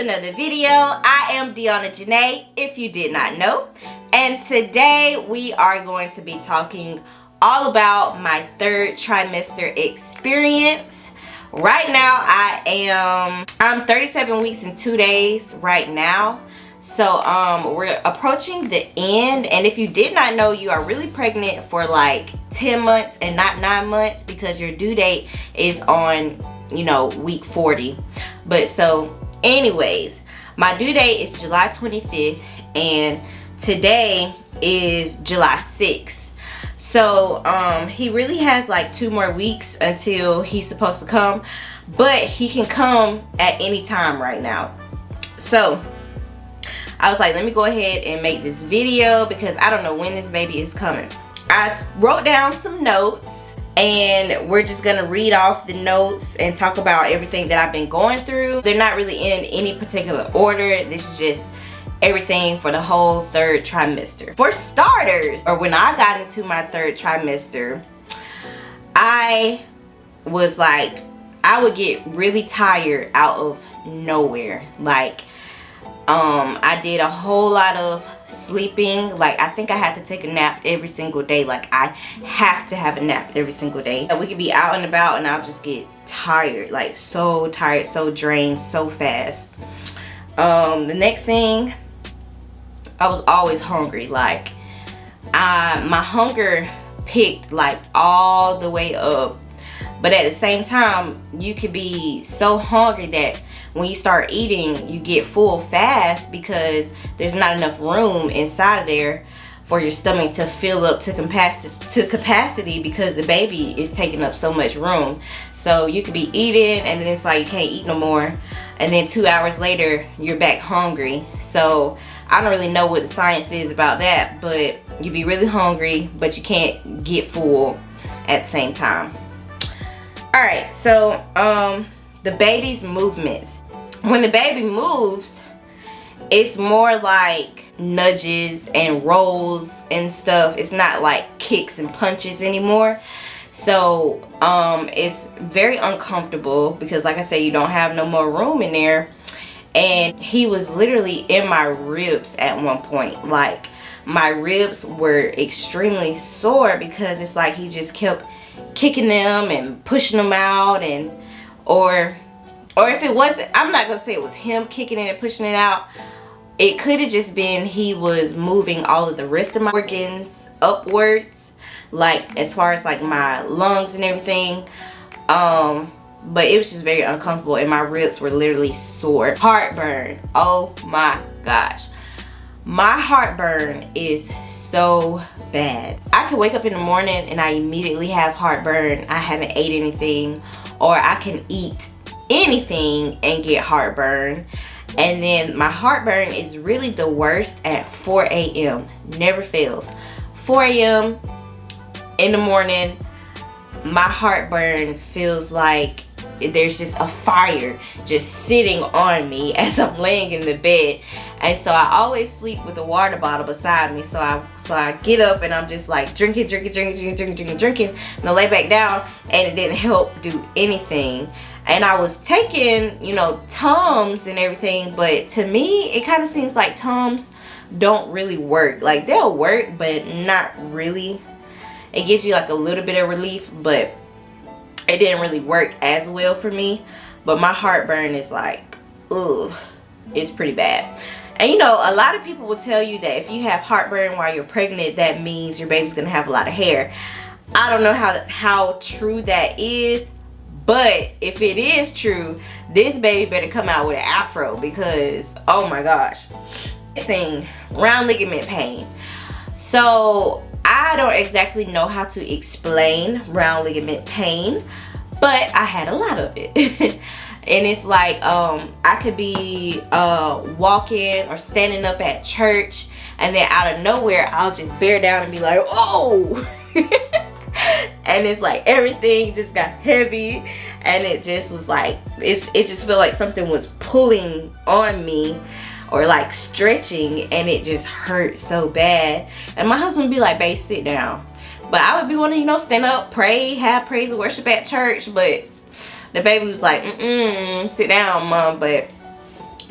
another video. I am Deaunna Jonae, if you did not know. And today we are going to be talking all about my third trimester experience. Right now I'm 37 weeks and 2 days right now. So we're approaching the end, and if you did not know, you are really pregnant for like 10 months and not 9 months, because your due date is on, you know, week 40. But so anyways, my due date is July 25th and today is July 6th. So he really has like 2 more weeks until he's supposed to come, but he can come at any time right now. So I was like, let me go ahead and make this video because I don't know when this baby is coming. I wrote down some notes and we're just gonna read off the notes and talk about everything that I've been going through. They're not really in any particular order. This is just everything for the whole third trimester. For starters, or when I got into my third trimester, I was like, I would get really tired out of nowhere. Like, I did a whole lot of sleeping. Like, I think I had to take a nap every single day. Like, I have to have a nap every single day. We could be out and about and I'll just get tired, like so tired, so drained, so fast. The next thing, I was always hungry. Like, my hunger picked like all the way up. But at the same time, you could be so hungry that when you start eating, you get full fast because there's not enough room inside of there for your stomach to fill up to capacity because the baby is taking up so much room. So you could be eating and then it's like you can't eat no more, and then 2 hours later you're back hungry. So I don't really know what the science is about that, but you be really hungry but you can't get full at the same time. Alright, so the baby's movements. When the baby moves, it's more like nudges and rolls and stuff. It's not like kicks and punches anymore. So it's very uncomfortable because, like I said, you don't have no more room in there. And he was literally in my ribs at one point. Like, my ribs were extremely sore because it's like he just kept kicking them and pushing them out, and or if it wasn't, I'm not gonna say it was him kicking it and pushing it out. It could have just been he was moving all of the rest of my organs upwards, like as far as like my lungs and everything. But it was just very uncomfortable and my ribs were literally sore. Heartburn, oh my gosh. My heartburn is so bad. I can wake up in the morning and I immediately have heartburn. I haven't ate anything, or I can eat anything and get heartburn. And then my heartburn is really the worst at 4 a.m. Never fails. 4 a.m. in the morning, my heartburn feels like there's just a fire just sitting on me as I'm laying in the bed. And so I always sleep with a water bottle beside me. So I get up and I'm just like drinking, and I lay back down, and it didn't help do anything. And I was taking, you know, Tums and everything, but to me it kind of seems like Tums don't really work. Like, they'll work but not really. It gives you like a little bit of relief, but it didn't really work as well for me. But my heartburn is like, ugh, it's pretty bad. And you know, a lot of people will tell you that if you have heartburn while you're pregnant, that means your baby's gonna have a lot of hair. I don't know how true that is, but if it is true, this baby better come out with an afro, because oh my gosh. Saying round ligament pain. So I don't exactly know how to explain round ligament pain, but I had a lot of it. And it's like, I could be walking or standing up at church, and then out of nowhere I'll just bear down and be like, oh. And it's like everything just got heavy, and it just was like, it just felt like something was pulling on me or like stretching, and it just hurt so bad. And my husband would be like, babe, sit down. But I would be wanting, you know, stand up, pray, have praise and worship at church. But the baby was like, sit down, mom. But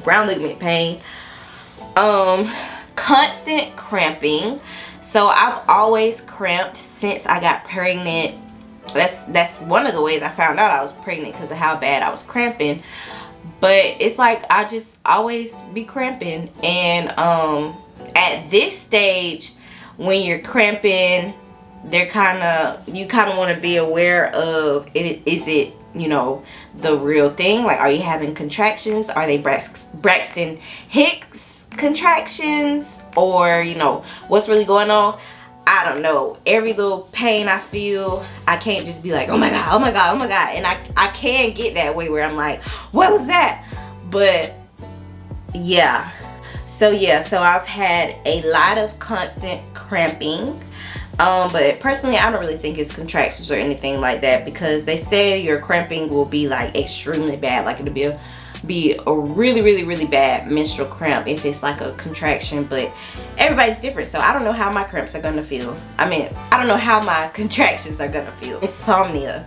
brown ligament pain, constant cramping. So I've always cramped since I got pregnant. That's one of the ways I found out I was pregnant, because of how bad I was cramping. But it's like I just always be cramping. And at this stage, when you're cramping, you kind of want to be aware of is it, you know, the real thing? Like, are you having contractions? Are they Braxton Hicks contractions? Or, you know, what's really going on? I don't know. Every little pain I feel, I can't just be like, oh my god, oh my god, oh my god. And I can get that way where I'm like, what was that? But yeah. So I've had a lot of constant cramping. But personally, I don't really think it's contractions or anything like that, because they say your cramping will be like extremely bad. Like, it'll be a really bad menstrual cramp if it's like a contraction. But everybody's different, so I don't know how my cramps are gonna feel. I mean, I don't know how my contractions are gonna feel. Insomnia.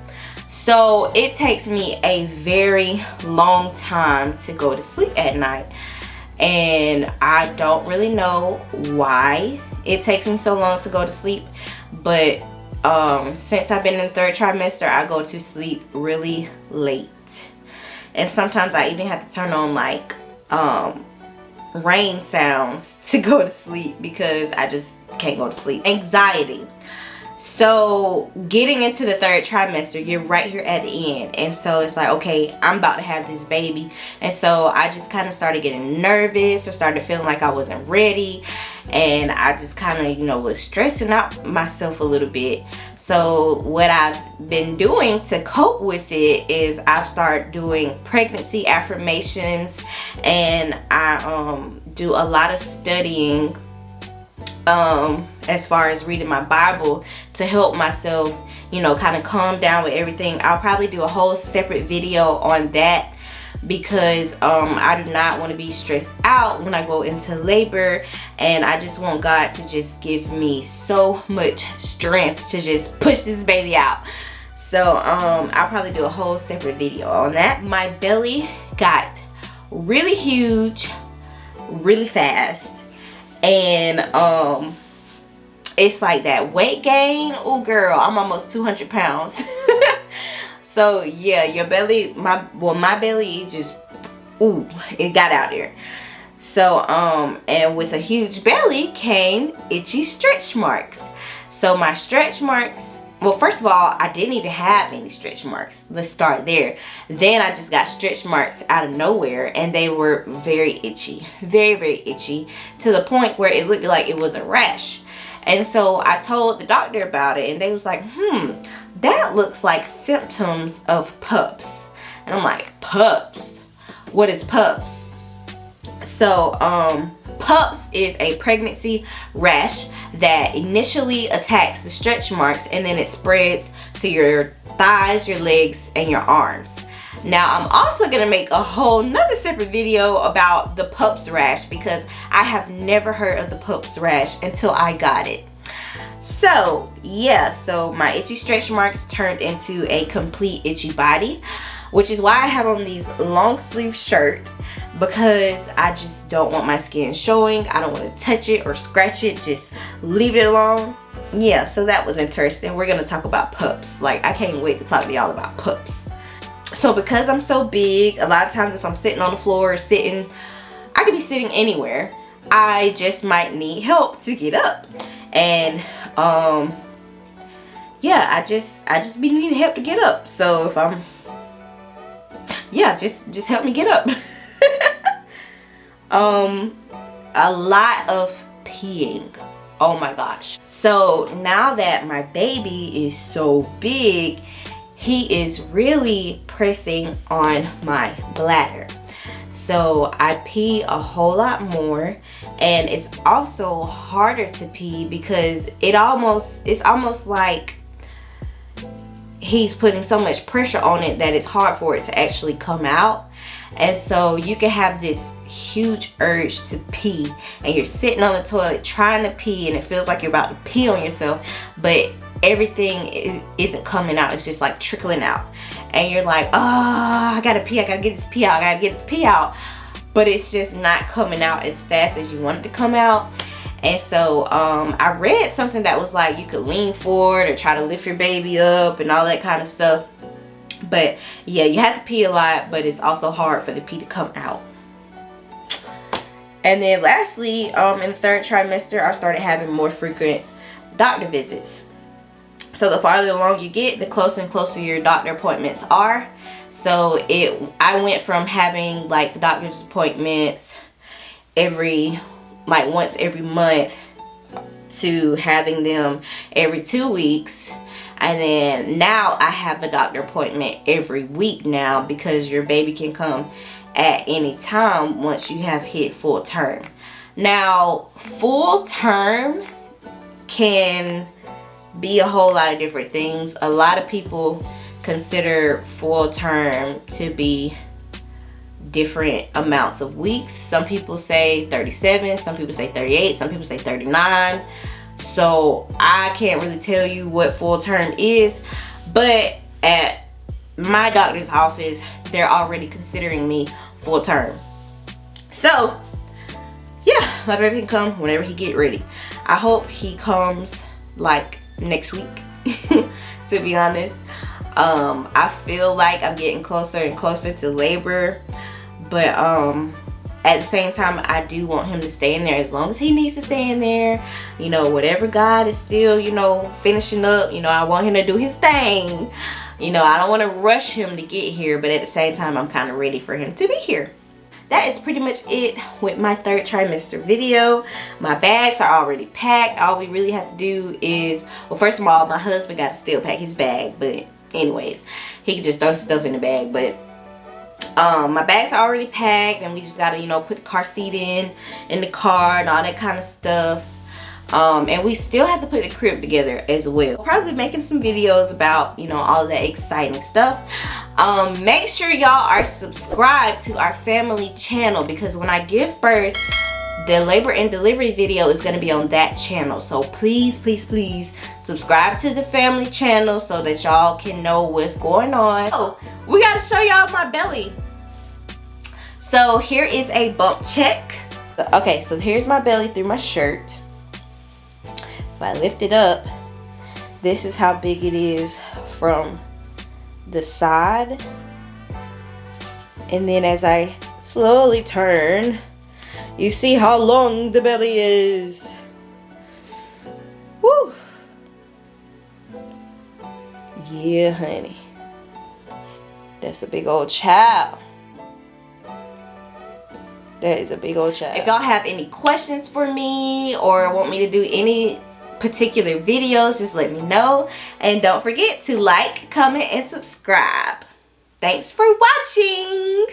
So it takes me a very long time to go to sleep at night, and I don't really know why it takes me so long to go to sleep. But since I've been in the 3rd trimester, I go to sleep really late. And sometimes I even have to turn on like rain sounds to go to sleep, because I just can't go to sleep. Anxiety. So getting into the 3rd trimester, you're right here at the end, and so it's like, okay, I'm about to have this baby. And so I just kind of started getting nervous, or started feeling like I wasn't ready, and I just kind of, you know, was stressing out myself a little bit. So what I've been doing to cope with it is I've started doing pregnancy affirmations, and I do a lot of studying as far as reading my Bible to help myself, you know, kind of calm down with everything. I'll probably do a whole separate video on that, because I do not want to be stressed out when I go into labor, and I just want God to just give me so much strength to just push this baby out. So I'll probably do a whole separate video on that. My belly got really huge really fast, and it's like that weight gain. Oh girl, I'm almost 200 pounds. So yeah, your belly, my belly just, ooh, it got out there. So and with a huge belly came itchy stretch marks. So my stretch marks, well, first of all, I didn't even have any stretch marks. Let's start there. Then I just got stretch marks out of nowhere, and they were very itchy, very itchy, to the point where it looked like it was a rash. And so I told the doctor about it, and they was like, that looks like symptoms of PUPS. And I'm like, PUPS? What is PUPS? So PUPS is a pregnancy rash that initially attacks the stretch marks, and then it spreads to your thighs, your legs, and your arms. Now, I'm also gonna make a whole nother separate video about the PUPS rash, because I have never heard of the PUPS rash until I got it. So yeah, so my itchy stretch marks turned into a complete itchy body, which is why I have on these long sleeve shirt, because I just don't want my skin showing. I don't want to touch it or scratch it, just leave it alone. Yeah, so that was interesting. We're gonna talk about PUPS. Like, I can't wait to talk to y'all about PUPS. So because I'm so big, a lot of times if I'm sitting on the floor or sitting, I could be sitting anywhere, I just might need help to get up. And yeah, I just be needing help to get up. So if I'm, yeah, just help me get up. A lot of peeing. Oh my gosh. So now that my baby is so big, he is really pressing on my bladder. So I pee a whole lot more, and it's also harder to pee because it's almost like he's putting so much pressure on it that it's hard for it to actually come out. And so you can have this huge urge to pee, and you're sitting on the toilet trying to pee, and it feels like you're about to pee on yourself, but everything isn't coming out. It's just like trickling out, and you're like, oh, I gotta pee, I gotta get this pee out, I gotta get this pee out. but it's just not coming out as fast as you want it to come out. And so I read something that was like you could lean forward or try to lift your baby up and all that kind of stuff. But yeah, you have to pee a lot, but it's also hard for the pee to come out. And then lastly, in the 3rd trimester, I started having more frequent doctor visits. So the farther along you get, the closer and closer your doctor appointments are. So I went from having like doctor's appointments once every month to having them every 2 weeks. And then now I have a doctor appointment every week now, because your baby can come at any time once you have hit full term. Now, full term can be a whole lot of different things. A lot of people consider full term to be different amounts of weeks. Some people say 37, some people say 38, some people say 39. So I can't really tell you what full term is, but at my doctor's office, they're already considering me full term. So yeah, my baby can come whenever he get ready. I hope he comes like next week, to be honest. I feel like I'm getting closer and closer to labor, but at the same time, I do want him to stay in there as long as he needs to stay in there. You know, whatever God is still, you know, finishing up, you know, I want him to do his thing. You know, I don't want to rush him to get here, but at the same time, I'm kind of ready for him to be here. That is pretty much it with my 3rd trimester video. My bags are already packed. All we really have to do is, well, first of all, my husband got to still pack his bag, but anyways, he can just throw some stuff in the bag. But my bags are already packed, and we just gotta, you know, put the car seat in the car and all that kind of stuff. And we still have to put the crib together as well. Probably making some videos about, you know, all of that exciting stuff. Make sure y'all are subscribed to our family channel, because when I give birth, the labor and delivery video is going to be on that channel. So please, please, please subscribe to the family channel so that y'all can know what's going on. Oh, we got to show y'all my belly. So here is a bump check. Okay, so here's my belly through my shirt. If I lift it up, this is how big it is from the side. And then as I slowly turn, you see how long the belly is. Woo! Yeah, honey. That's a big old child. That is a big old child. If y'all have any questions for me or want me to do any particular videos, just let me know. And don't forget to like, comment, and subscribe. Thanks for watching.